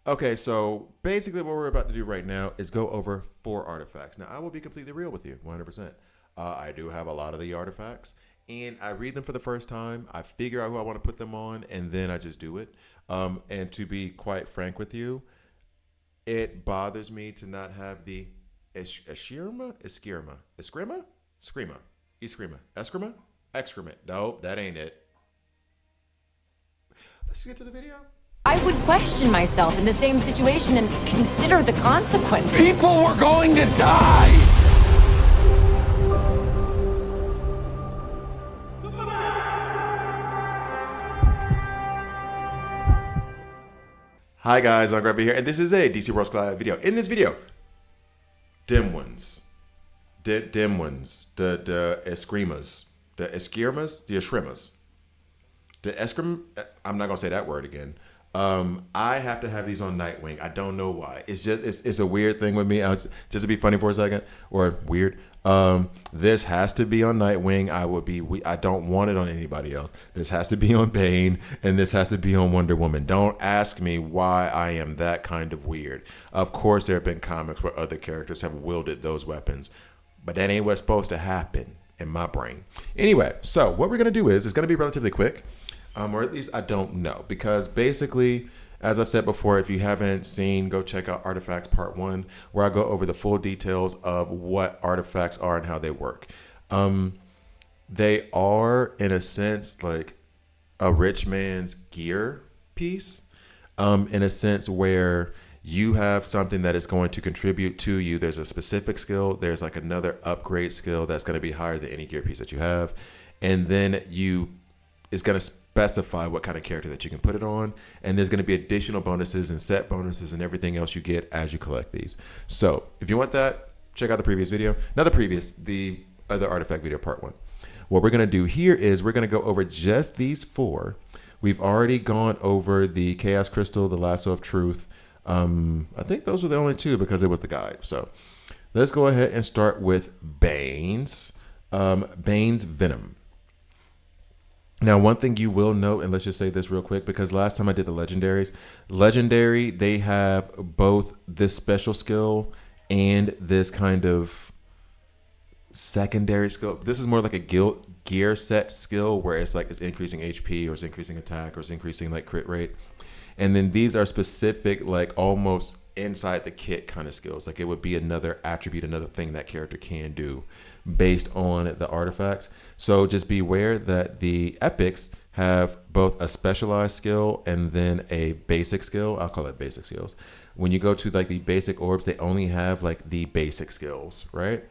Okay, so basically what we're about to do right now is go over 4 artifacts. Now, I will be completely real with you, 100%. I do have a lot of the artifacts, and I read them for the first time. I figure out who I want to put them on, and then I just do it. And to be quite frank with you, it bothers me to not have the escrima, excrement. Nope, that ain't it. Let's get to the video. I would question myself in the same situation and consider the consequences. People were going to die! Hi guys, I'm Grabby here, and this is a DC World Collide video. In this video, dim ones, dim ones, the escrimas, the escrimas, the escrimas, the escrim. I'm not gonna say that word again. I have to have these on Nightwing. I don't know why. It's just it's a weird thing with me. Just to be funny for a second, or weird. This has to be on Nightwing. I don't want it on anybody else. This has to be on Bane, and this has to be on Wonder Woman. Don't ask me why I am that kind of weird. Of course, there have been comics where other characters have wielded those weapons, but that ain't what's supposed to happen in my brain. Anyway, so what we're gonna do is it's gonna be relatively quick, or at least I don't know, because basically, as I've said before, if you haven't seen, go check out Artifacts Part 1, where I go over the full details of what artifacts are and how they work. They are, in a sense, like a rich man's gear piece, in a sense where you have something that is going to contribute to you. There's a specific skill. There's like another upgrade skill that's going to be higher than any gear piece that you have. And then it's going to specify what kind of character that you can put it on, and there's going to be additional bonuses and set bonuses and everything else you get as you collect these. So if you want that, check out the previous video. Not the other artifact video, part 1. What we're going to do here is we're going to go over just these 4. We've already gone over the Chaos Crystal, the Lasso of Truth. I think those were the only 2 because it was the guide. So let's go ahead and start with Bane's Venom. Now, one thing you will note, and let's just say this real quick, because last time I did the legendaries, they have both this special skill and this kind of secondary skill. This is more like a gear set skill where it's like it's increasing HP, or it's increasing attack, or it's increasing like crit rate. And then these are specific, like almost inside the kit kind of skills. Like it would be another attribute, another thing that character can do based on the artifacts. So just beware that the epics have both a specialized skill and then a basic skill. I'll call it basic skills. When you go to like the basic orbs, they only have like the basic skills, right?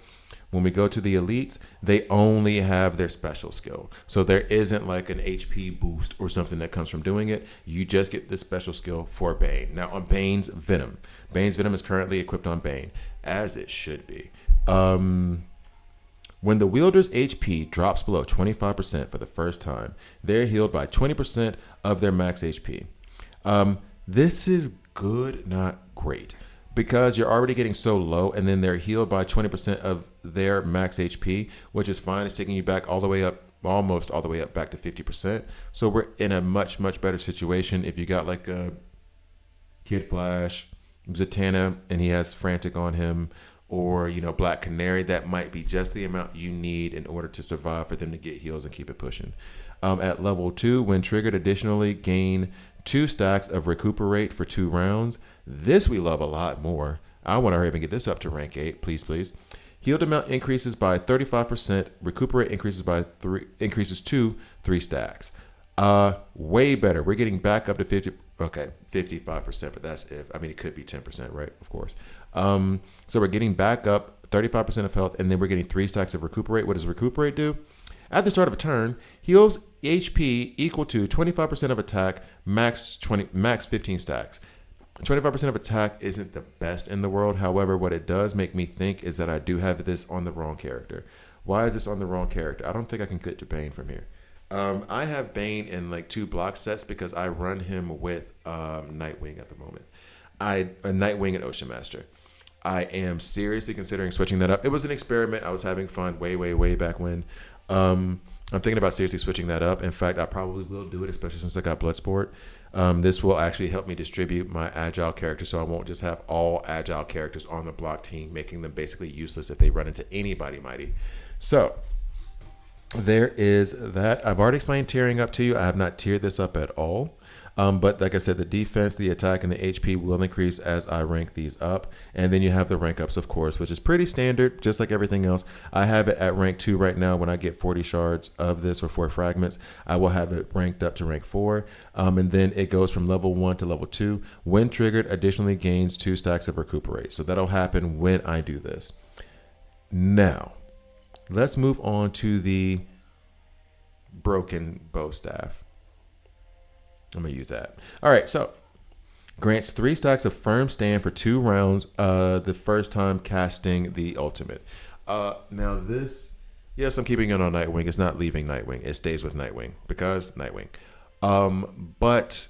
When we go to the elites, they only have their special skill. So there isn't like an HP boost or something that comes from doing it. You just get this special skill for Bane. Now on Bane's Venom is currently equipped on Bane, as it should be. When the wielder's HP drops below 25% for the first time, they're healed by 20% of their max HP. This is good, not great, because you're already getting so low, and then they're healed by 20% of their max HP, which is fine. It's taking you back all the way up, almost all the way up back to 50%. So we're in a much, much better situation. If you got like a Kid Flash, Zatanna, and he has Frantic on him, or, Black Canary, that might be just the amount you need in order to survive for them to get heals and keep it pushing. At level 2, when triggered, additionally gain 2 stacks of Recuperate for 2 rounds. This we love a lot more. I want to hurry up and get this up to rank 8, please. Healed amount increases by 35%. Recuperate increases to 3 stacks. Way better. We're getting back up to 55%, but that's if. I mean, it could be 10%, right? Of course. So we're getting back up 35% of health, and then we're getting 3 stacks of Recuperate. What does Recuperate do? At the start of a turn, heals HP equal to 25% of attack, max 15 stacks. 25% of attack isn't the best in the world. However, what it does make me think is that I do have this on the wrong character. Why is this on the wrong character? I don't think I can get to Bane from here. I have Bane in like 2 block sets because I run him with Nightwing at the moment. Nightwing and Ocean Master. I am seriously considering switching that up. It was an experiment. I was having fun way back when. I'm thinking about seriously switching that up. In fact, I probably will do it, especially since I got Bloodsport. This will actually help me distribute my agile characters, so I won't just have all agile characters on the block team, making them basically useless if they run into anybody mighty. So there is that. I've already explained tiering up to you. I have not tiered this up at all. But like I said, the defense, the attack, and the HP will increase as I rank these up. And then you have the rank ups, of course, which is pretty standard, just like everything else. I have it at rank 2 right now. When I get 40 shards of this or 4 fragments, I will have it ranked up to rank 4. And then it goes from level 1 to level 2. When triggered, additionally gains 2 stacks of recuperate. So that'll happen when I do this. Now, let's move on to the broken bow staff. I'm going to use that. All right, so grants 3 stacks of firm stand for 2 rounds the first time casting the ultimate. Now this, yes, I'm keeping it on Nightwing. It's not leaving Nightwing. It stays with Nightwing because Nightwing. But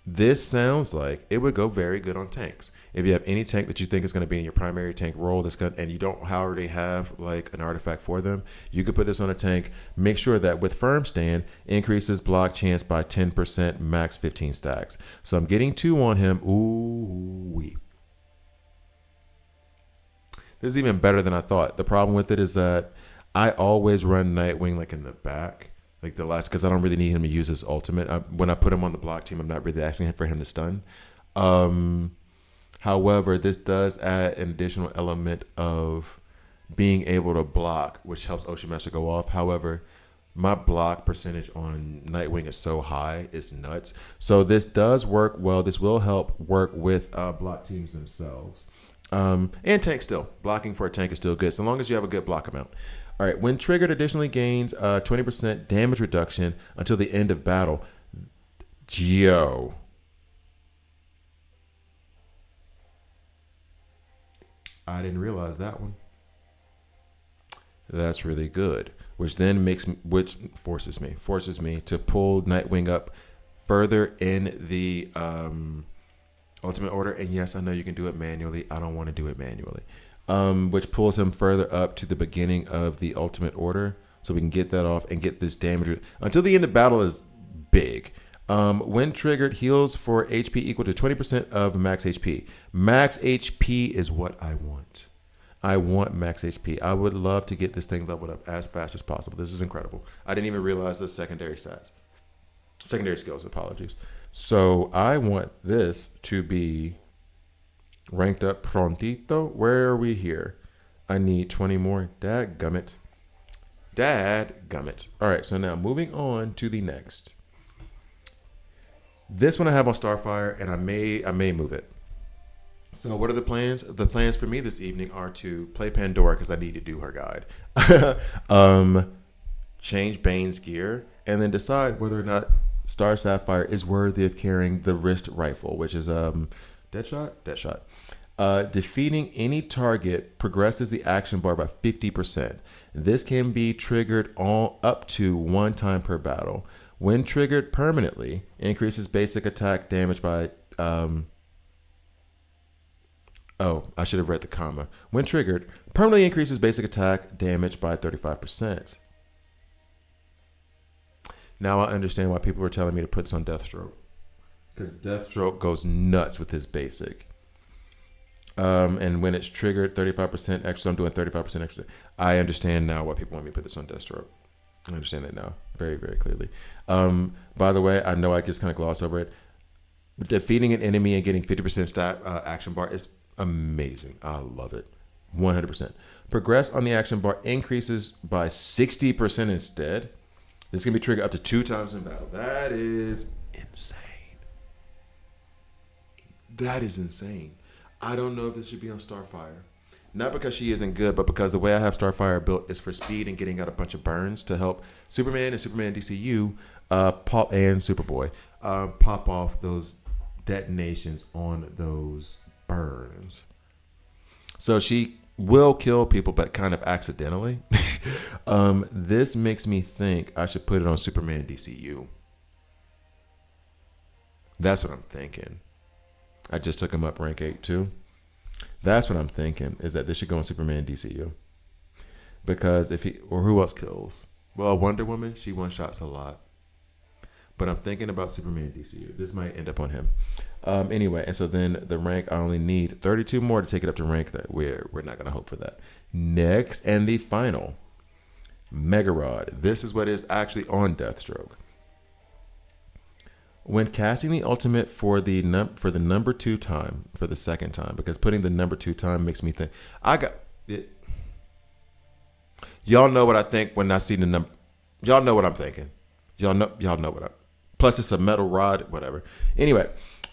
this sounds like it would go very good on tanks. If you have any tank that you think is going to be in your primary tank role, and you don't already have like an artifact for them, you could put this on a tank. Make sure that with firm stand, increases block chance by 10%, max 15 stacks. So I'm getting 2 on him. Ooh-wee. This is even better than I thought. The problem with it is that I always run Nightwing like in the back. Like the last, because I don't really need him to use his ultimate. When I put him on the block team, I'm not really asking for him to stun. However, this does add an additional element of being able to block, which helps Ocean Master go off. However, my block percentage on Nightwing is so high, it's nuts. So this does work well. This will help work with block teams themselves. And tank still. Blocking for a tank is still good, so long as you have a good block amount. All right, when triggered, additionally gains 20% damage reduction until the end of battle. Geo. I didn't realize that one. That's really good. Which then forces me to pull Nightwing up further in the ultimate order. And yes, I know you can do it manually. I don't want to do it manually. Which pulls him further up to the beginning of the ultimate order, so we can get that off and get this damage until the end of battle is big. When triggered, heals for HP equal to 20% of max HP. Max HP is what I want. I want max HP. I would love to get this thing leveled up as fast as possible. This is incredible. I didn't even realize the secondary skills. Apologies. So I want this to be ranked up prontito. Where are we here? I need 20 more. Dadgummit. All right, so now moving on to the next. This one I have on Starfire, and I may move it. So what are the plans? The plans for me this evening are to play Pandora because I need to do her guide. Change Bane's gear, and then decide whether or not Star Sapphire is worthy of carrying the wrist rifle, which is Deadshot. Defeating any target progresses the action bar by 50%. This can be triggered up to 1 time per battle. When triggered permanently, increases basic attack damage by... I should have read the comma. When triggered, permanently increases basic attack damage by 35%. Now I understand why people were telling me to put this on Deathstroke. Because Deathstroke goes nuts with his basic. And when it's triggered, 35% extra. I'm doing 35% extra. I understand now why people want me to put this on Deathstroke. I understand that now very, very clearly. By the way, I know I just kind of glossed over it. Defeating an enemy and getting 50% stat action bar is amazing. I love it. 100%. Progress on the action bar increases by 60% instead. This can be triggered up to 2 times in battle. That is insane. That is insane. I don't know if this should be on Starfire. Not because she isn't good, but because the way I have Starfire built is for speed and getting out a bunch of burns to help Superman and Superman DCU pop and Superboy pop off those detonations on those burns. So she will kill people, but kind of accidentally. This makes me think I should put it on Superman DCU. That's what I'm thinking. I just took him up rank 8 too. That's what I'm thinking, is that this should go on Superman DCU. Because who else kills? Well, Wonder Woman, she one-shots a lot. But I'm thinking about Superman DCU. This might end up on him. Anyway, and so then the rank, I only need 32 more to take it up to rank that we're not going to hope for that. Next, and the final, Mega Rod. This is what is actually on Deathstroke. When casting the ultimate for the number 2 time, for the second time, because putting the number 2 time makes me think, I got it. Y'all know what I think when I see the number. Y'all know what I'm thinking. Y'all know what I'm. Plus, it's a metal rod, whatever. Anyway,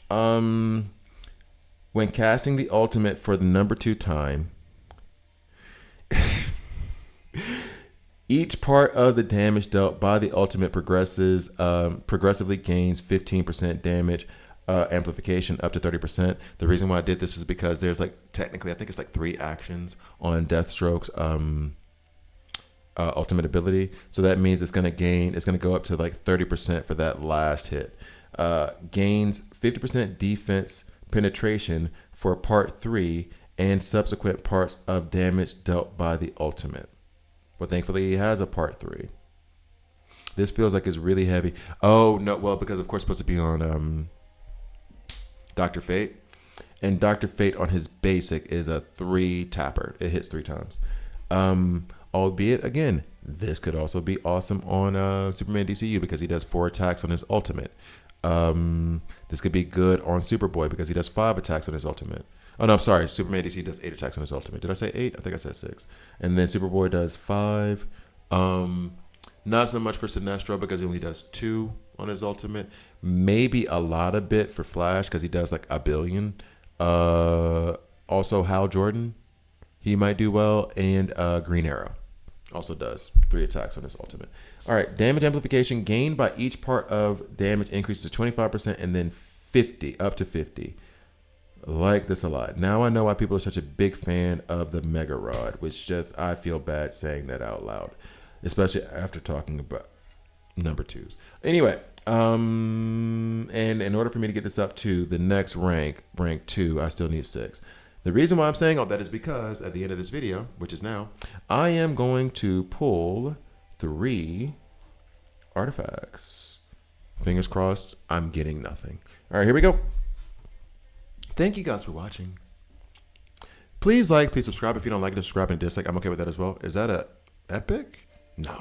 when casting the ultimate for the number 2 time, each part of the damage dealt by the ultimate progressively gains 15% damage amplification up to 30%. The reason why I did this is because there's technically, I think it's 3 actions on Deathstroke's ultimate ability. So that means it's going to go up to 30% for that last hit. Gains 50% defense penetration for part 3 and subsequent parts of damage dealt by the ultimate. But thankfully he has a part 3. This feels like it's really heavy. Oh no, well, because of course it's supposed to be on Dr. Fate. And Dr. Fate on his basic is a 3 tapper. It hits 3 times. Albeit, again, this could also be awesome on Superman DCU because he does 4 attacks on his ultimate. This could be good on Superboy because he does 5 attacks on his ultimate. Oh, no, I'm sorry. Superman DC does 8 attacks on his ultimate. Did I say 8? I think I said 6. And then Superboy does 5. Not so much for Sinestro because he only does 2 on his ultimate. Maybe a lot of bit for Flash because he does a billion. Also, Hal Jordan, he might do well. And Green Arrow also does 3 attacks on his ultimate. All right, damage amplification gained by each part of damage increases to 25% and then 50, up to 50. Like this a lot. Now I know why people are such a big fan of the Mega Rod, which I feel bad saying that out loud, especially after talking about number 2s. Anyway, and in order for me to get this up to the next rank 2, I still need 6. The reason why I'm saying all that is because at the end of this video, which is now, I am going to pull 3 artifacts. Fingers crossed, I'm getting nothing. All right, here we go. Thank you guys for watching. Please please subscribe. If you don't like it, subscribe and dislike. I'm okay with that as well. Is that a epic? No.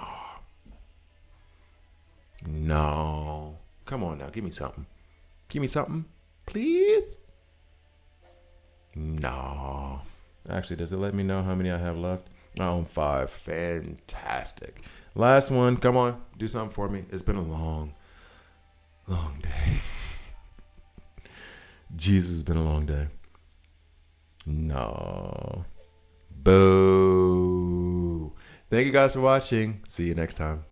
No. Come on now, give me something. Give me something, please. No. Actually, does it let me know how many I have left? I own 5. Fantastic. Last one. Come on, do something for me. It's been a long day. Jesus, it's been a long day. No. Boo. Thank you guys for watching. See you next time.